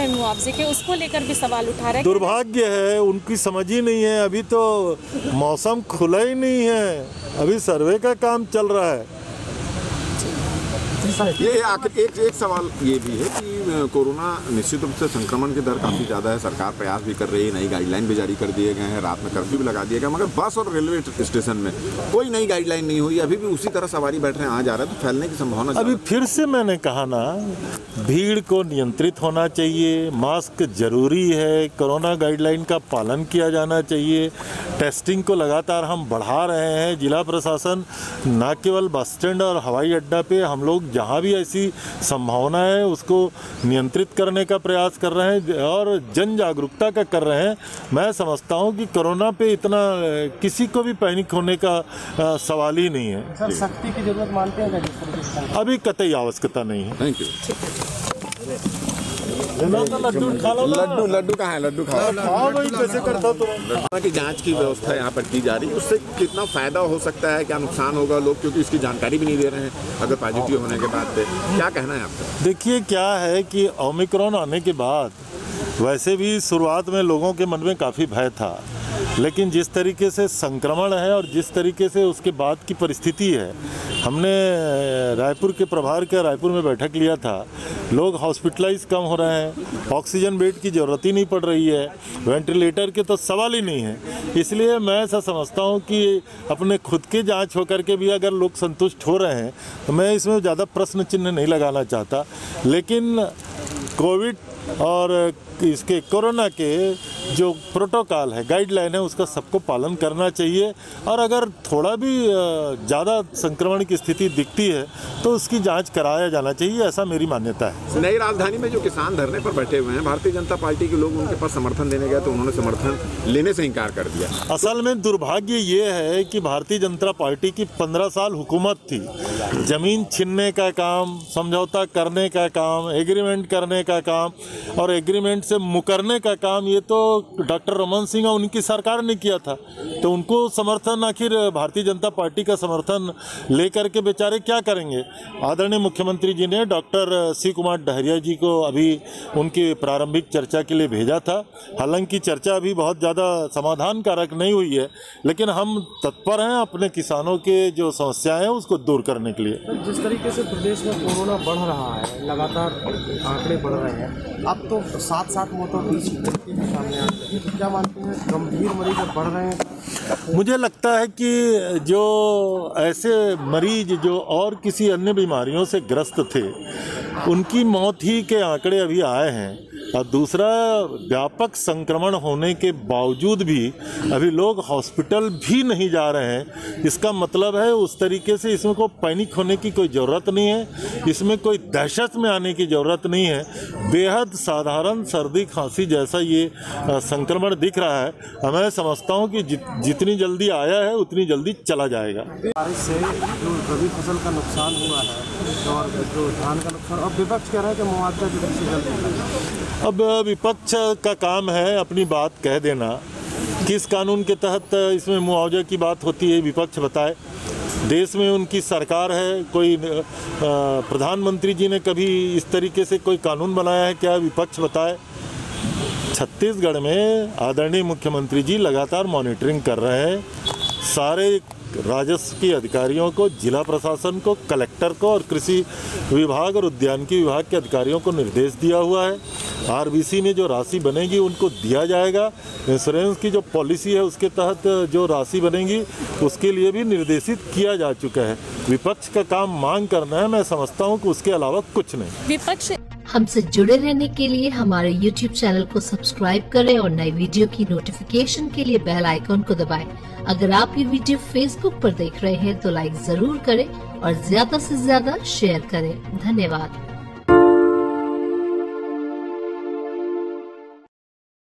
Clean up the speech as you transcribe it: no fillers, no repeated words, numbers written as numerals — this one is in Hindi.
है मुआवजे के, उसको लेकर भी सवाल उठा रहे हैं। दुर्भाग्य है, उनकी समझ ही नहीं है। अभी तो मौसम खुला ही नहीं है, अभी सर्वे का काम चल रहा है। ये आखिर एक सवाल ये भी है कि कोरोना निश्चित रूप से संक्रमण की दर काफ़ी ज़्यादा है, सरकार प्रयास भी कर रही है, नई गाइडलाइन भी जारी कर दिए गए हैं, रात में कर्फ्यू भी लगा दिया गया, मगर बस और रेलवे स्टेशन में कोई नई गाइडलाइन नहीं हुई, अभी भी उसी तरह सवारी बैठ रहे हैं, आ जा रहे हैं, तो फैलने की संभावना। अभी फिर से मैंने कहा ना, भीड़ को नियंत्रित होना चाहिए, मास्क जरूरी है, कोरोना गाइडलाइन का पालन किया जाना चाहिए, टेस्टिंग को लगातार हम बढ़ा रहे हैं। जिला प्रशासन न केवल बस स्टैंड और हवाई अड्डा पे, हम लोग जहाँ भी ऐसी संभावना है उसको नियंत्रित करने का प्रयास कर रहे हैं और जन जागरूकता का कर रहे हैं। मैं समझता हूँ कि कोरोना पे इतना किसी को भी पैनिक होने का सवाल ही नहीं है। सर, सख्ती की जरूरत मानते हैं क्या? अभी कतई आवश्यकता नहीं है। Thank you. लड्डू कहाँ है? लड्डू खाओ भाई, कैसे करता तुम? कोरोना की जांच की व्यवस्था यहाँ पर की जा रही है, उससे कितना फायदा हो सकता है, क्या नुकसान होगा? लोग क्योंकि इसकी जानकारी भी नहीं दे रहे हैं अगर पॉजिटिव होने के बाद, क्या कहना है आपका? देखिए, क्या है कि ओमिक्रॉन आने के बाद वैसे भी शुरुआत में लोगों के मन में काफ़ी भय था, लेकिन जिस तरीके से संक्रमण है और जिस तरीके से उसके बाद की परिस्थिति है, हमने रायपुर के प्रभार का रायपुर में बैठक लिया था, लोग हॉस्पिटलाइज कम हो रहे हैं, ऑक्सीजन बेड की ज़रूरत ही नहीं पड़ रही है, वेंटिलेटर के तो सवाल ही नहीं है। इसलिए मैं ऐसा समझता हूँ कि अपने खुद के जांच होकर के भी अगर लोग संतुष्ट हो रहे हैं तो मैं इसमें ज़्यादा प्रश्न चिन्ह नहीं लगाना चाहता। लेकिन कोविड और इसके कोरोना के जो प्रोटोकॉल है, गाइडलाइन है, उसका सबको पालन करना चाहिए और अगर थोड़ा भी ज़्यादा संक्रमण की स्थिति दिखती है तो उसकी जांच कराया जाना चाहिए, ऐसा मेरी मान्यता है। नई राजधानी में जो किसान धरने पर बैठे हुए हैं, भारतीय जनता पार्टी के लोग उनके पास समर्थन देने गए तो उन्होंने समर्थन लेने से इनकार कर दिया। असल में दुर्भाग्य ये है कि भारतीय जनता पार्टी की 15 साल हुकूमत थी, ज़मीन छीनने का काम, समझौता करने का काम, एग्रीमेंट करने का काम और एग्रीमेंट से मुकरने का काम, ये तो डॉक्टर रमन सिंह और उनकी सरकार ने किया था। तो उनको समर्थन, आखिर भारतीय जनता पार्टी का समर्थन लेकर के बेचारे क्या करेंगे? आदरणीय मुख्यमंत्री जी ने डॉक्टर सी कुमार डहरिया जी को अभी उनकी प्रारंभिक चर्चा के लिए भेजा था। हालांकि चर्चा अभी बहुत ज़्यादा समाधान कारक नहीं हुई है, लेकिन हम तत्पर हैं अपने किसानों के जो समस्याएं हैं उसको दूर करने के लिए। जिस तरीके से प्रदेश में कोरोना बढ़ रहा है, लगातार आंकड़े बढ़ रहे हैं, अब तो 7 मौतों की सामने आ रही है, क्या मानते हैं? गंभीर मरीज बढ़ रहे हैं? मुझे लगता है कि जो ऐसे मरीज जो और किसी अन्य बीमारियों से ग्रस्त थे, उनकी मौत ही के आंकड़े अभी आए हैं और दूसरा, व्यापक संक्रमण होने के बावजूद भी अभी लोग हॉस्पिटल भी नहीं जा रहे हैं। इसका मतलब है उस तरीके से इसमें कोई पैनिक होने की कोई ज़रूरत नहीं है, इसमें कोई दहशत में आने की ज़रूरत नहीं है। बेहद साधारण सर्दी खांसी जैसा ये संक्रमण दिख रहा है। मैं समझता हूँ कि जितनी जल्दी आया है उतनी जल्दी चला जाएगा। बारिश से जो रबी फसल का नुकसान हुआ है और जो धान का नुकसान, अब विपक्ष कह रहा है कि मुआवजा जल्द से जल्द मिलेगा। अब विपक्ष का काम है अपनी बात कह देना। किस कानून के तहत इसमें मुआवजा की बात होती है, विपक्ष बताए। देश में उनकी सरकार है, कोई प्रधानमंत्री जी ने कभी इस तरीके से कोई कानून बनाया है क्या? विपक्ष बताए। छत्तीसगढ़ में आदरणीय मुख्यमंत्री जी लगातार मॉनिटरिंग कर रहे हैं। सारे राजस्व के अधिकारियों को, जिला प्रशासन को, कलेक्टर को और कृषि विभाग और उद्यानिकी विभाग के अधिकारियों को निर्देश दिया हुआ है। आरबीसी में जो राशि बनेगी उनको दिया जाएगा। इंश्योरेंस की जो पॉलिसी है उसके तहत जो राशि बनेगी उसके लिए भी निर्देशित किया जा चुका है। विपक्ष का काम मांग करना है, मैं समझता हूँ कि उसके अलावा कुछ नहीं। विपक्ष हमसे जुड़े रहने के लिए हमारे YouTube चैनल को सब्सक्राइब करें और नई वीडियो की नोटिफिकेशन के लिए बेल आइकॉन को दबाएं। अगर आप ये वीडियो Facebook पर देख रहे हैं तो लाइक जरूर करें और ज्यादा से ज्यादा शेयर करें। धन्यवाद।